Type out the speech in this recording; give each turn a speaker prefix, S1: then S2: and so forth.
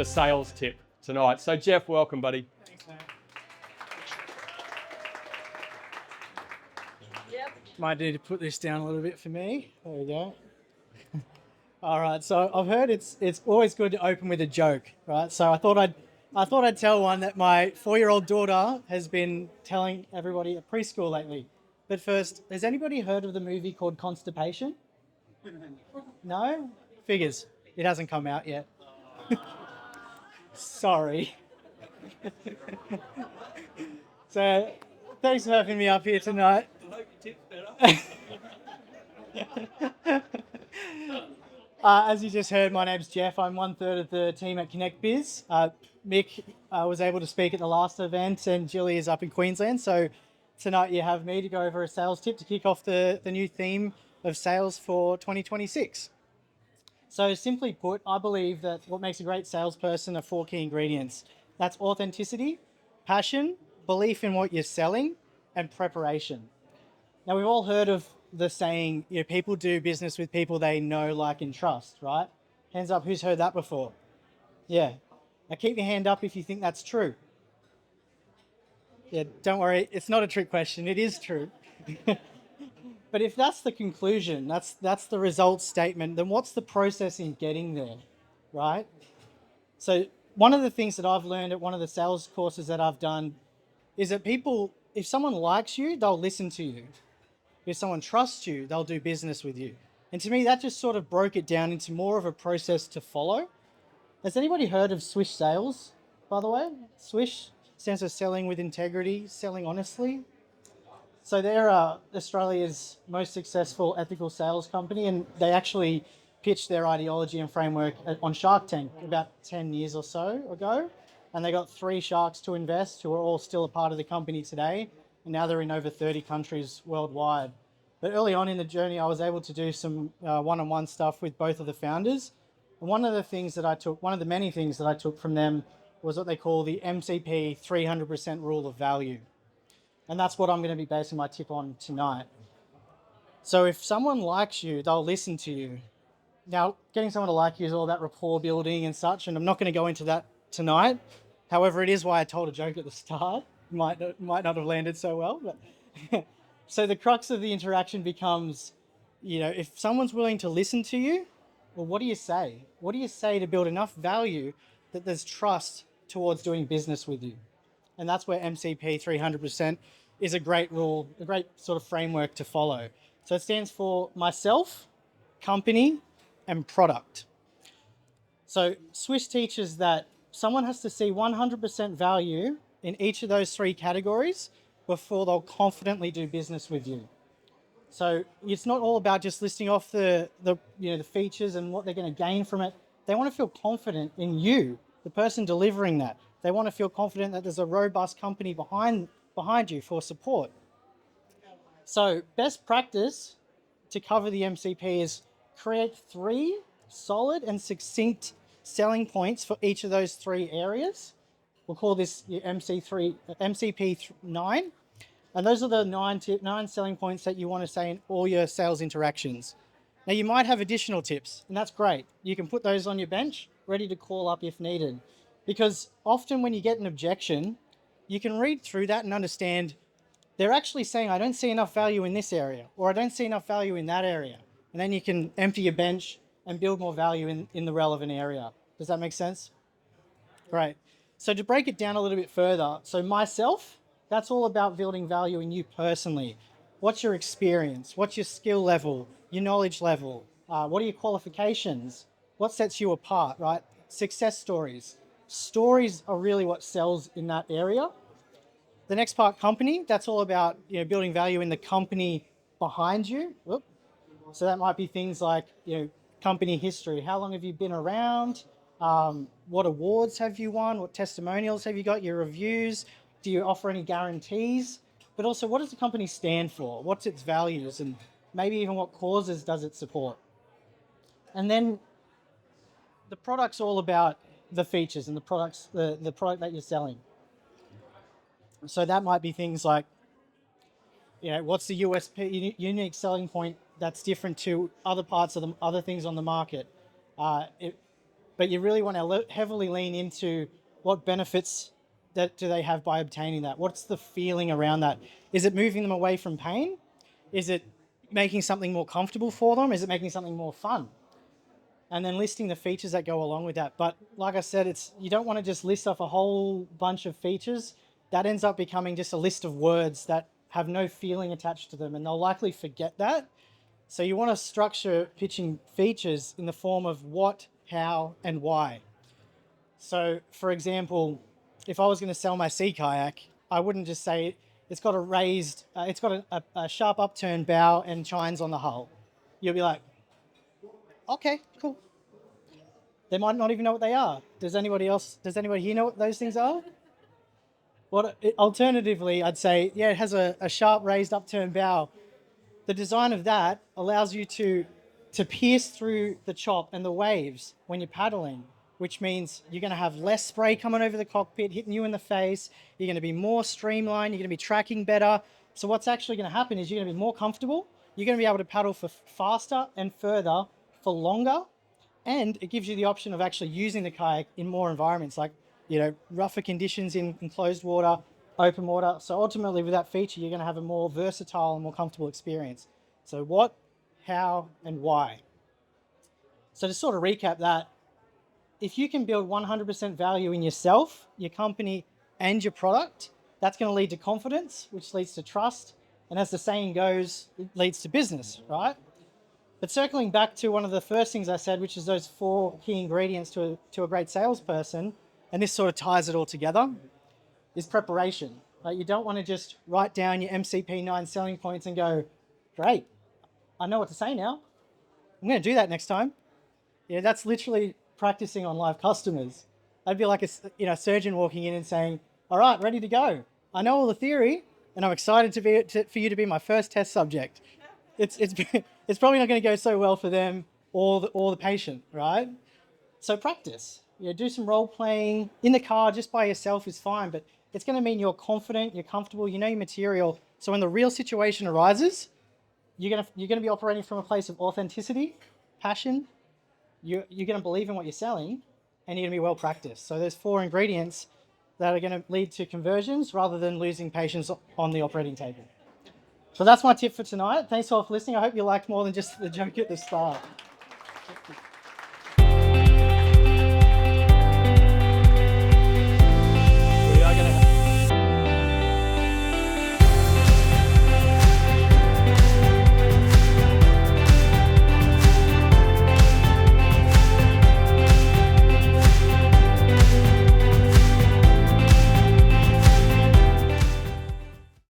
S1: the sales tip tonight. So Geoff, welcome, buddy.
S2: Thanks, man. Might need to put this down a little bit for me. There we go. All right, so I've heard it's always good to open with a joke, right? So I thought I'd tell one that my 4-year-old daughter has been telling everybody at preschool lately. But first, has anybody heard of the movie called Constipation? No? Figures. It hasn't come out yet. Sorry. So, thanks for having me up here tonight. As you just heard, my name's Geoff. I'm 1/3 of the team at Connect Biz. Mick was able to speak at the last event, and Jilly is up in Queensland. So tonight you have me to go over a sales tip to kick off the new theme of sales for 2026. So simply put, I believe that what makes a great salesperson are 4 key ingredients. That's authenticity, passion, belief in what you're selling, and preparation. Now, we've all heard of the saying, people do business with people they know, like, and trust, right? Hands up, who's heard that before? Yeah. Now, keep your hand up if you think that's true. Yeah, don't worry, it's not a trick question, it is true. But if that's the conclusion, that's the result statement, then what's the process in getting there, right? So one of the things that I've learned at one of the sales courses that I've done is that people, if someone likes you, they'll listen to you. If someone trusts you, they'll do business with you. And to me, that just sort of broke it down into more of a process to follow. Has anybody heard of Swish Sales, by the way? Swish stands for selling with integrity, selling honestly. So they're Australia's most successful ethical sales company, and they actually pitched their ideology and framework on Shark Tank about 10 years or so ago. And they got 3 sharks to invest who are all still a part of the company today. And now they're in over 30 countries worldwide. But early on in the journey, I was able to do some one-on-one stuff with both of the founders. And one of the many things that I took from them was what they call the MCP 300% rule of value. And that's what I'm going to be basing my tip on tonight. So if someone likes you, they'll listen to you. Now, getting someone to like you is all about rapport building and such, and I'm not going to go into that tonight. However, it is why I told a joke at the start. Might not have landed so well, but so the crux of the interaction becomes, if someone's willing to listen to you, well, what do you say? What do you say to build enough value that there's trust towards doing business with you? And that's where MCP 300% is a great rule, a great sort of framework to follow. So it stands for myself, company, and product. So Swish teaches that someone has to see 100% value in each of those 3 categories before they'll confidently do business with you. So it's not all about just listing off the features and what they're going to gain from it. They want to feel confident in you, the person delivering that. They want to feel confident that there's a robust company behind you for support. So best practice to cover the MCP is create 3 solid and succinct selling points for each of those 3 areas. We'll call this your MCP 9. And those are the 9 selling points that you want to say in all your sales interactions. Now, you might have additional tips, and that's great. You can put those on your bench, ready to call up if needed. Because often when you get an objection, you can read through that and understand they're actually saying, I don't see enough value in this area, or I don't see enough value in that area. And then you can empty your bench and build more value in the relevant area. Does that make sense? Great. So to break it down a little bit further, so myself, that's all about building value in you personally. What's your experience? What's your skill level? Your knowledge level? What are your qualifications? What sets you apart, right? Success stories. Stories are really what sells in that area. The next part, company, that's all about building value in the company behind you. Whoop. So that might be things like company history. How long have you been around? What awards have you won? What testimonials have you got? Your reviews? Do you offer any guarantees? But also, what does the company stand for? What's its values? And maybe even what causes does it support? And then the product's all about the features and the product that you're selling. So that might be things like, what's the USP, unique selling point that's different to other parts of the other things on the market? But but you really want to heavily lean into what benefits that do they have by obtaining that? What's the feeling around that? Is it moving them away from pain? Is it making something more comfortable for them? Is it making something more fun? And then listing the features that go along with that. But like I said, you don't want to just list off a whole bunch of features. That ends up becoming just a list of words that have no feeling attached to them, and they'll likely forget that. So you want to structure pitching features in the form of what, how, and why. So for example, if I was going to sell my sea kayak, I wouldn't just say it's got a sharp upturned bow and chines on the hull. You'll be like, okay, cool. They might not even know what they are. Does anybody here know what those things are? Alternatively, I'd say, yeah, it has a sharp raised upturned bow. The design of that allows you to pierce through the chop and the waves when you're paddling, which means you're going to have less spray coming over the cockpit, hitting you in the face. You're going to be more streamlined. You're going to be tracking better. So what's actually going to happen is you're going to be more comfortable. You're going to be able to paddle for faster and further for longer. And it gives you the option of actually using the kayak in more environments, like, rougher conditions in closed water, open water. So ultimately with that feature, you're going to have a more versatile and more comfortable experience. So what, how, and why. So to sort of recap that, if you can build 100% value in yourself, your company, and your product, that's going to lead to confidence, which leads to trust. And as the saying goes, it leads to business, right? But circling back to one of the first things I said, which is those 4 key ingredients to a great salesperson, and this sort of ties it all together, is preparation. Like, you don't want to just write down your MCP 9 selling points and go, great, I know what to say now. I'm going to do that next time. That's literally practicing on live customers. That'd be like a surgeon walking in and saying, all right, ready to go. I know all the theory, and I'm excited for you to be my first test subject. It's probably not going to go so well for them or the patient, right? So practice. Do some role playing in the car just by yourself is fine, but it's going to mean you're confident, you're comfortable, you know your material. So when the real situation arises, you're going to be operating from a place of authenticity, passion. You're going to believe in what you're selling, and you're going to be well practiced. So there's 4 ingredients that are going to lead to conversions rather than losing patients on the operating table. So that's my tip for tonight. Thanks all for listening. I hope you liked more than just the joke at the start.